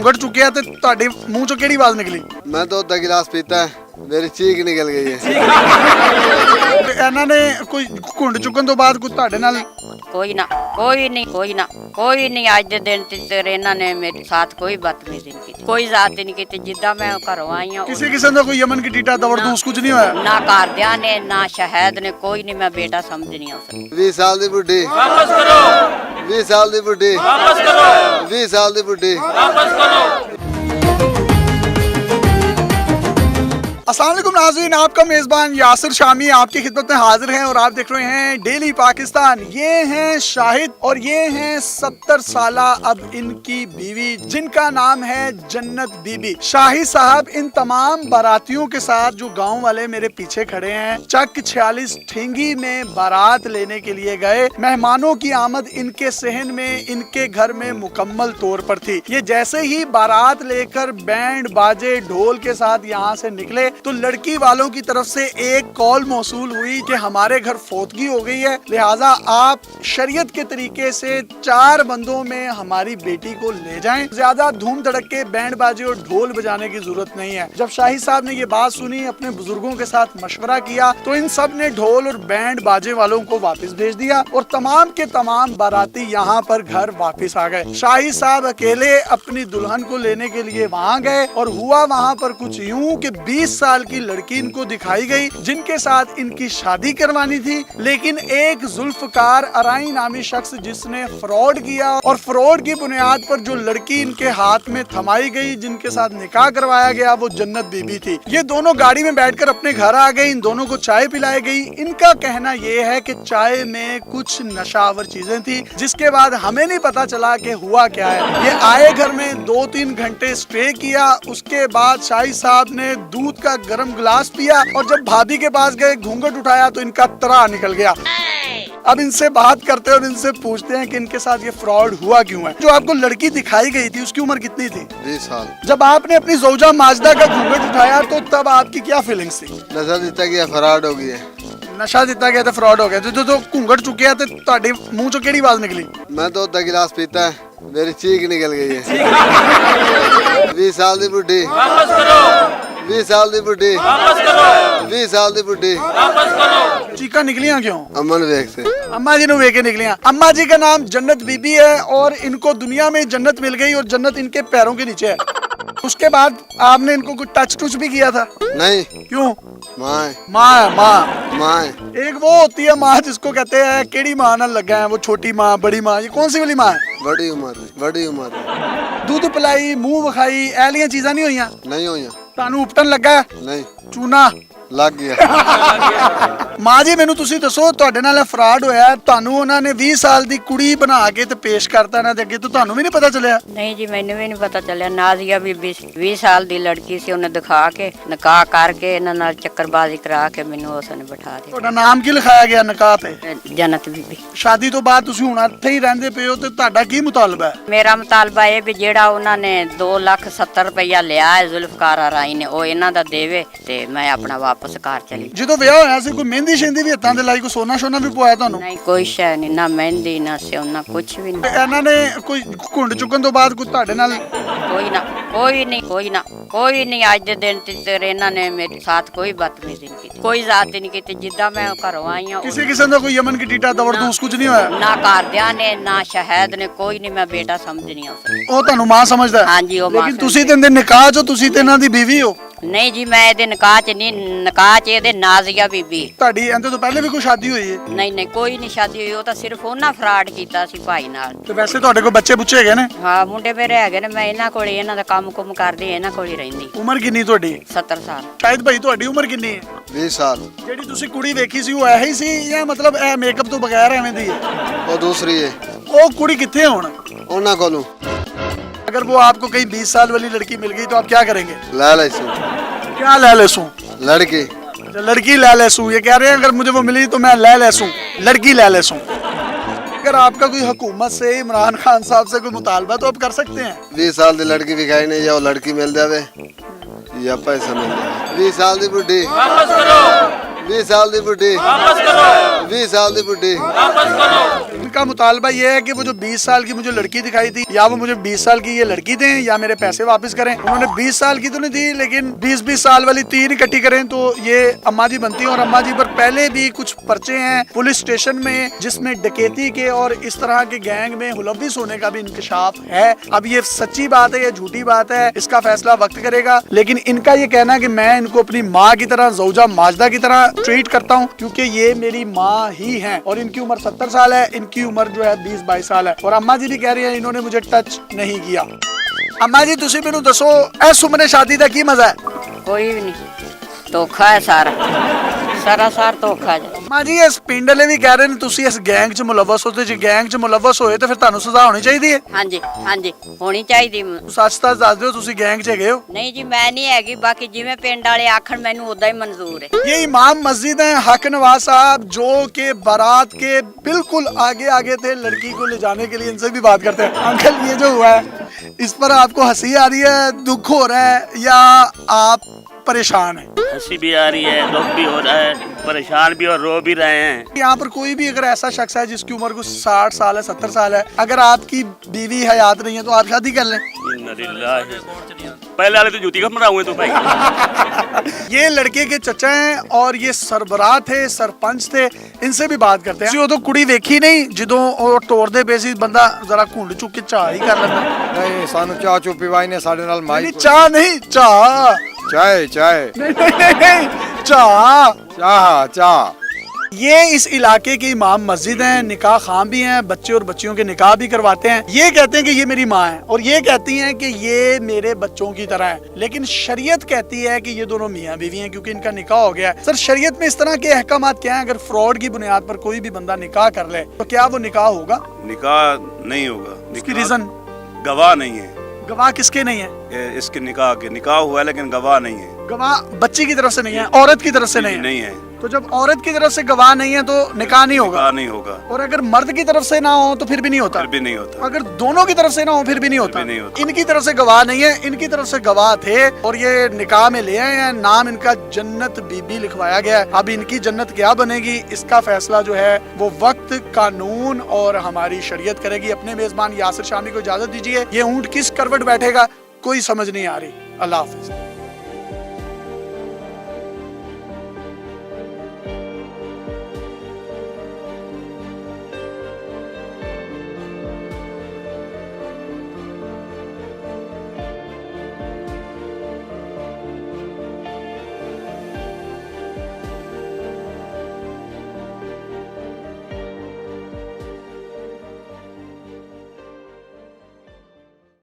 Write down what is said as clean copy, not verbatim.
घूंघट चुके तो ਤੁਹਾਡੇ ਮੂੰਹ ਚੋਂ ਕਿਹੜੀ ਆਵਾਜ਼ ਨਿਕਲੀ? मैं दूध का गिलास पीता है, मेरी चीख निकल गई है। ਇਹਨਾਂ ਨੇ ਕੋਈ ਘੁੰਡ ਚੁੱਕਣ ਤੋਂ ਬਾਅਦ ਕੋਈ ਤੁਹਾਡੇ ਨਾਲ ਕੋਈ ਨਹੀਂ ਅੱਜ ਦੇ ਦਿਨ ਤੱਕ ਇਹਨਾਂ ਨੇ ਮੇਰੇ ਸਾਥ ਕੋਈ ਬਦਤਮੀਜ਼ੀ ਨਹੀਂ ਕੀਤੀ, ਕੋਈ ਜ਼ਾਤ ਨਹੀਂ ਕੀਤੀ। ਜਿੱਦਾਂ ਮੈਂ ਘਰੋਂ ਆਈ ਹਾਂ ਕਿਸੇ ਕਿਸਮ ਦਾ ਕੋਈ ਯਮਨ ਕੀ ਟੀਟਾ ਦਵਰਦੂਸ ਕੁਝ ਨਹੀਂ ਹੋਇਆ? ਨਾ ਘਰਦਿਆਂ ਨੇ ਨਾ ਸ਼ਹਿਦ ਨੇ, ਕੋਈ ਨਹੀਂ। ਮੈਂ ਬੇਟਾ ਸਮਝਣੀ ਆ ਉਸ 20 साल दी बुढ़ी वापस करो, 20 साल दी बुढ़ी वापस करो, 20 साल दी बुढ़ी। वापस करो। अस्सलाम वालेकुम नाज़रीन, आपका मेज़बान यासिर शामी आपकी खिदमत में हाजिर है और आप देख रहे हैं डेली पाकिस्तान। ये हैं शाहिद और ये हैं 70 साला अब इनकी बीवी जिनका नाम है जन्नत बीबी। शाहिद साहब इन तमाम बारातियों के साथ जो गांव वाले मेरे पीछे खड़े हैं चक 46 ठेंगी में बारात लेने के लिए गए। मेहमानों की आमद इनके सहन में इनके घर में मुकम्मल तौर पर थी। ये जैसे ही बारात लेकर बैंड बाजे ढोल के साथ यहाँ से निकले तो लड़की वालों की तरफ से एक कॉल मौसूल हुई कि हमारे घर फौतगी हो गई है, लिहाजा आप शरीयत के तरीके से 4 बंदों में हमारी बेटी को ले जाएं। ज्यादा धूम धड़के बैंड बाजे और ढोल बजाने की जरूरत नहीं है। जब शाहिद साहब ने ये बात सुनी, अपने बुजुर्गों के साथ मशवरा किया तो इन सब ने ढोल और बैंड बाजे वालों को वापस भेज दिया और तमाम के तमाम बाराती यहाँ पर घर वापस आ गए। शाहिद साहब अकेले अपनी दुल्हन को लेने के लिए वहाँ गए और हुआ वहाँ पर कुछ यूं कि 20 साल की लड़की इनको दिखाई गई जिनके साथ इनकी शादी करवानी थी, लेकिन एक जुल्फकार अराई नामी शख्स जिसने फ्रॉड किया और फ्रॉड की बुनियाद पर जो लड़की इनके हाथ में थमाई गई, जिनके साथ निकाह करवाया गया, वो जन्नत बीबी थी। ये दोनों गाड़ी में बैठकर अपने घर आ गए। इन दोनों को चाय पिलाई गई। इनका कहना ये है कि चाय में कुछ नशावर चीजें थी, जिसके बाद हमें नहीं पता चला कि हुआ क्या है। ये आए घर में 2-3 घंटे स्टे किया। उसके बाद शाहिद साहब ने दूध का गर्म गिलास पिया और जब भाभी के पास गए घूंघट उठाया तो इनका तरा निकल गया। अब इनसे बात करते हैं और इनसे पूछते हैं कि इनके साथ ये फ्रॉड हुआ क्यों है। जो आपको लड़की दिखाई गई थी उसकी उम्र कितनी थी? 20 साल। जब आपने अपनी जोजा माजदा का घूंघट उठाया तो तब आपकी क्या फीलिंग्स थी? नशा दिता गया, फराड हो गई है। नशा दिता गया था, फ्रॉड हो गया। जो घूंघट चुके हैं तो ਤੁਹਾਡੇ ਮੂੰਹ ਚੋਂ ਕਿਹੜੀ ਆਵਾਜ਼ ਨਿਕਲੀ? मैं दूध का गिलास पीता है, मेरी चीख निकल गई है। 20 साल दी बुढ़ी, वापस करो, 20 साल दी बुढ़ी, वापस करो, 20 साल दी बुढ़ी। वापस करो। चीखा निकलियां क्यों? अमन वेख से अम्मा जी ने वे के निकलियां। अम्मा जी का नाम जन्नत बीबी है और इनको दुनिया में जन्नत मिल गई और जन्नत इनके पैरों के नीचे है। उसके बाद आपने इनको कुछ टच टुच भी किया था? नहीं, क्यों? माँ है, माँ है, माँ। माँ है। एक वो होती है माँ जिसको कहते हैं केड़ी माँ ना लगा है, वो छोटी माँ, बड़ी माँ, ये कौन सी वाली माँ है? बड़ी उम्र, बड़ी उम्र। दूध पिलाई, मुंह विखाई, ऐलियां चीज़ां नहीं होईयां? नहीं हो ਤੁਹਾਨੂੰ ਉਪਟਣ ਲੱਗਾ? नहीं, ਚੂਨਾ लग गया। ਮਾਂ ਜੀ ਮੈਨੂੰ ਤੁਸੀਂ ਦੱਸੋ, ਤੁਹਾਡੇ ਨਾਲ ਫਰਾਡ ਹੋਇਆ, ਤੁਹਾਨੂੰ ਉਹਨਾਂ ਨੇ 20 ਸਾਲ ਦੀ ਕੁੜੀ ਬਣਾ ਕੇ ਤੇ ਪੇਸ਼ ਕਰਤਾ ਇਹਨਾਂ ਦੇ ਅੱਗੇ, ਤੇ ਤੁਹਾਨੂੰ ਵੀ ਨਹੀਂ ਪਤਾ ਚੱਲਿਆ? ਨਹੀਂ ਜੀ, ਮੈਨੂੰ ਵੀ ਨਹੀਂ ਪਤਾ ਚੱਲਿਆ। ਨਾਜ਼ੀਆ ਬੀਬੀ 20 ਸਾਲ ਦੀ ਲੜਕੀ ਸੀ, ਉਹਨੇ ਦਿਖਾ ਕੇ ਨਿਕਾਹ ਕਰਕੇ ਇਹਨਾਂ ਨਾਲ ਚੱਕਰਬਾਜ਼ੀ ਕਰਾ ਕੇ ਮੈਨੂੰ ਉਸਨੇ ਬਿਠਾ ਦਿੱਤਾ। ਤੁਹਾਡਾ ਨਾਮ ਕੀ ਲਿਖਾਇਆ ਗਿਆ ਨਿਕਾਹ ਤੇ? ਜੰਨਤ ਬੀਬੀ। ਸ਼ਾਦੀ ਤੋਂ ਬਾਅਦ ਤੁਸੀਂ ਹੁਣ ਇੱਥੇ ਹੀ ਰਹਿੰਦੇ ਪਏ ਹੋ ਤੇ ਤੁਹਾਡਾ ਕੀ ਮੁਤਾਲਬਾ ਹੈ? ਮੇਰਾ ਮੁਤਾਲਬਾ ਇਹ ਵੀ ਜਿਹੜਾ ਉਹਨਾਂ ਨੇ 2,70,000 ਰੁਪਇਆ ਲਿਆ ਹੈ ਜ਼ੁਲਫਕਾਰ ਰਾਈ ਨੇ, ਉਹ ਇਹਨਾਂ ਦਾ ਦੇਵੇ ਤੇ ਮੈਂ ਆਪਣਾ ਵਾਪਸ ਘਰ ਚਲੀ। ਜਦੋਂ ਵਿਆਹ ਹੋਇਆ ਸੀ ਕੋਈ ਮਹਿੰਦੀ ਸ਼ਹਿੰਦੀ ਵੀ ਹੱਥਾਂ ਤੇ ਲਾਈ, ਕੋਈ ਸੋਨਾ ਸ਼ੋਨਾ ਵੀ ਪਵਾਇਆ ਤੁਹਾਨੂੰ? ਨਹੀਂ, ਕੋਈ ਸ਼ੈ ਨਹੀਂ, ਨਾ ਮਹਿੰਦੀ ਨਾ ਸਿਉਨਾ, ਕੁਛ ਵੀ ਨਹੀਂ। ਇਹਨਾਂ ਨੇ ਕੋਈ ਘੁੰਡ ਚੁੱਕਣ ਤੋਂ ਬਾਅਦ ਕੋਈ ਤੁਹਾਡੇ ਨਾਲ ਕੋਈ ਨਹੀਂ ਅੱਜ ਦੇ ਦਿਨ ਤੱਕ ਇਹਨਾਂ ਨੇ ਮੇਰੇ ਸਾਥ ਕੋਈ ਬਦਤਮੀਜ਼ੀ ਨਹੀਂ ਕੀਤੀ, ਕੋਈ ਜ਼ਾਤ ਨਹੀਂ ਕੀਤੀ। ਜਿੱਦਾਂ ਮੈਂ ਘਰੋਂ ਆਈ ਹਾਂ ਕਿਸੇ ਕਿਸਮ ਦਾ ਕੋਈ ਯਮਨ ਕੀ ਟੀਟਾ ਦਵਰਦੂਸ ਕੁਝ ਨਹੀਂ ਹੋਇਆ? ਨਾ ਘਰਦਿਆਂ ਨੇ ਨਾ ਸ਼ਹਿਦ ਨੇ, ਕੋਈ ਨਹੀਂ। ਮੈਂ ਬੇਟਾ ਸਮਝਣੀ ਆ ਉਸ ਉਹ ਤੁਹਾਨੂੰ ਮਾਂ ਸਮਝਦਾ? ਹਾਂਜੀ, ਉਹ ਮਾਂ ਲੇਕਿਨ ਤੁਸੀਂ ਤੇ ਇਹਦੇ ਨਿਕਾਹ ਚੋਂ, ਤੁਸੀਂ ਤੇ ਇਹਨਾਂ ਦੀ ਬੀਵੀ ਹੋ। ਨਹੀਂ ਜੀ, ਮੈਂ ਇਹਦੇ ਨਿਕਾਹ 'ਚ ਨਹੀਂ, ਨਿਕਾਹ 'ਚ ਇਹਦੇ ਨਾਜ਼ੀਆ ਬੀਬੀ। ਤੁਹਾਡੀ ਇਹਦੇ ਤੋਂ ਪਹਿਲੇ ਵੀ ਕੋਈ ਸ਼ਾਦੀ ਹੋਈ ਹੈ? ਨਹੀਂ, ਕੋਈ ਨਹੀਂ ਸ਼ਾਦੀ ਹੋਈ। ਉਹ ਤਾਂ ਸਿਰਫ ਉਹਨਾਂ ਫਰਾਡ ਕੀਤਾ ਸੀ ਭਾਈ ਨਾਲ। ਤੇ ਵੈਸੇ ਤੁਹਾਡੇ ਕੋਲ ਬੱਚੇ ਬੁੱਚੇ ਹੈਗੇ ਨੇ? ਹਾਂ, ਮੁੰਡੇ ਮੇਰੇ ਹੈਗੇ ਨੇ। ਮੈਂ ਇਹਨਾਂ ਕੋਲ ਇਹਨਾਂ ਦਾ ਕੰਮ ਕੁਮ ਕਰਦੀ, ਇਹਨਾਂ ਕੋਲ ਹੀ ਰਹਿੰਦੀ। ਉਮਰ ਕਿੰਨੀ ਤੁਹਾਡੀ? 70 ਸਾਲ। ਸ਼ਾਇਦ ਭਾਈ ਤੁਹਾਡੀ ਉਮਰ ਕਿੰਨੀ ਹੈ? 20 साल। ਜਿਹੜੀ ਤੁਸੀਂ ਕੁੜੀ ਵੇਖੀ ਸੀ ਉਹ ਇਹੀ ਹੀ ਸੀ ਜਾਂ ਮਤਲਬ ਇਹ ਮੇਕਅਪ ਤੋਂ ਬਗੈਰ ਐਵੇਂ ਦੀ ਹੈ? वो दूसरी है। ਉਹ ਕੁੜੀ ਕਿੱਥੇ ਹੁਣ? ओना कोलू अगर वो आपको कहीं 20 साल वाली लड़की मिल गई तो आप क्या करेंगे? ला लैसू क्या ले लेसूं? लड़की। अच्छा, लड़की ले लेसूं। ये कह रहे हैं अगर मुझे वो मिली तो मैं ले लेसूं, लड़की ले लेसूं। अगर आपका कोई हुकूमत से, इमरान खान साहब से कोई मुतालबा तो आप कर सकते हैं। 20 साल की लड़की दिखाई नहीं, या वो लड़की मिल जावे या पैसा मिल जावे। 20 साल की बुढ़ी, वापस करो, 20 साल की बुढ़ी, वापस करो, 20 साल की बुढ़ी। वापस करो। इनका मुतालबा ये है कि वो जो 20 साल की मुझे लड़की दिखाई थी, या वो मुझे 20 साल की ये लड़की दें या मेरे पैसे वापस करें। उन्होंने 20 साल की तो नहीं दी, लेकिन 20-20 साल वाली 3 इकट्ठी करें तो ये अम्मा जी बनती है। और अम्मा जी पर पहले भी कुछ पर्चे हैं पुलिस स्टेशन में, जिसमें डकैती के और इस तरह के गैंग में मुलव्विस होने का भी इंकशाफ है। अब ये सच्ची बात है या झूठी बात है, इसका फैसला वक्त करेगा। लेकिन इनका ये कहना है कि मैं इनको अपनी माँ की तरह, ज़ौजा माजदा की तरह ट्रीट करता हूँ, क्योंकि ये मेरी माँ ही है। और इनकी उम्र 70 साल है, इनकी उम्र जो है 20-22 साल है। और अम्मा जी भी कह रही है इन्होंने मुझे टच नहीं किया। अम्मा जी तुसी मैनू दसो, इस उम्र शादी का की मजा है? कोई भी नहीं, धोखा है सारा, सरासर धोखा है। अम्मा जी इस पिंड वाले भी कह रहे हैं तुसी इस गैंग च मुलव्वस हो, ते जे गैंग च मुलव्वस होए तो फिर ਤੁਹਾਨੂੰ सजा होनी चाहिए। ਹਾਂਜੀ ਹਾਂਜੀ ਹੋਣੀ ਚਾਹੀਦੀ। सच सच दस दो तुसी गैंग च गए हो? ਨਹੀਂ ਜੀ ਮੈਂ ਨਹੀਂ ਹੈਗੀ, ਬਾਕੀ ਜਿਵੇਂ ਪਿੰਡ ਵਾਲੇ ਆਖਣ ਮੈਨੂੰ ਉਦਾਂ ਹੀ ਮਨਜ਼ੂਰ है। ये इमाम मस्जिद है हक नवाज साहब, जो कि बारात के बिल्कुल आगे आगे थे लड़की को ले जाने के लिए। इनसे भी बात करते हैं। अंकल ये जो हुआ है इस पर आपको हंसी आ रही है, दुख हो रहा है, या आप परेशान हैं? हंसी भी आ रही है, दुख भी हो रहा है, परेशान भी और रो भी रहे हैं। यहाँ पर कोई भी अगर ऐसा शख्स है जिसकी उम्र को 60 साल है, 70 साल है, अगर आपकी बीवी हयात नहीं है तो आप शादी कर लें। पहले वाले तो जूती का मरा हुए तो भाई। ये लड़के के चचा हैं और ये सरबराह थे, सरपंच थे। इनसे भी बात करते हैं। तो कुड़ी देखी नहीं जिदों और तोड़ दे बेसी बंदा जरा घुंड चुक के चाह ही कर लेता। नहीं सानू चाह चो पिवाई ने साडे नाल माई नहीं चाह नहीं, चाह चाय चाय नहीं, चाह चाह चाह। ये इस इलाके की इमाम मस्जिद हैं, निकाह खां भी हैं, बच्चे और बच्चियों के निकाह भी करवाते हैं। ये कहते हैं कि ये मेरी माँ है और ये कहती हैं कि ये मेरे बच्चों की तरह है। लेकिन शरीयत कहती है कि ये दोनों मियाँ बीवी हैं क्योंकि इनका निकाह हो गया है। सर शरीयत में इस तरह के अहकामात क्या हैं? अगर फ्रॉड की बुनियाद पर कोई भी बंदा निकाह कर ले तो क्या वो निकाह होगा? निकाह नहीं होगा। इसकी रीजन? गवाह नहीं है। गवाह किसके नहीं है? इसके निकाह हुआ है लेकिन गवाह नहीं है। गवाह बच्ची की तरफ से नहीं है, औरत की तरफ से नहीं है। नहीं है। तो जब औरत की तरफ से गवाह नहीं है तो निकाह नहीं होगा। निकाह नहीं होगा। और अगर मर्द की तरफ से ना हो तो फिर भी नहीं होता। फिर भी नहीं होता। अगर दोनों की तरफ से ना हो फिर भी नहीं होता। फिर भी नहीं होता। इनकी तरफ से गवाह नहीं है, इनकी तरफ से गवाह थे और ये निकाह में ले आए हैं। नाम इनका जन्नत बीबी लिखवाया गया है। अब इनकी जन्नत क्या बनेगी इसका फैसला जो है वो वक्त, कानून और हमारी शरीयत करेगी। अपने मेजबान यासिर शामी को इजाजत दीजिए। ये ऊंट किस करवट बैठेगा कोई समझ नहीं आ रही। अल्लाह हाफिज।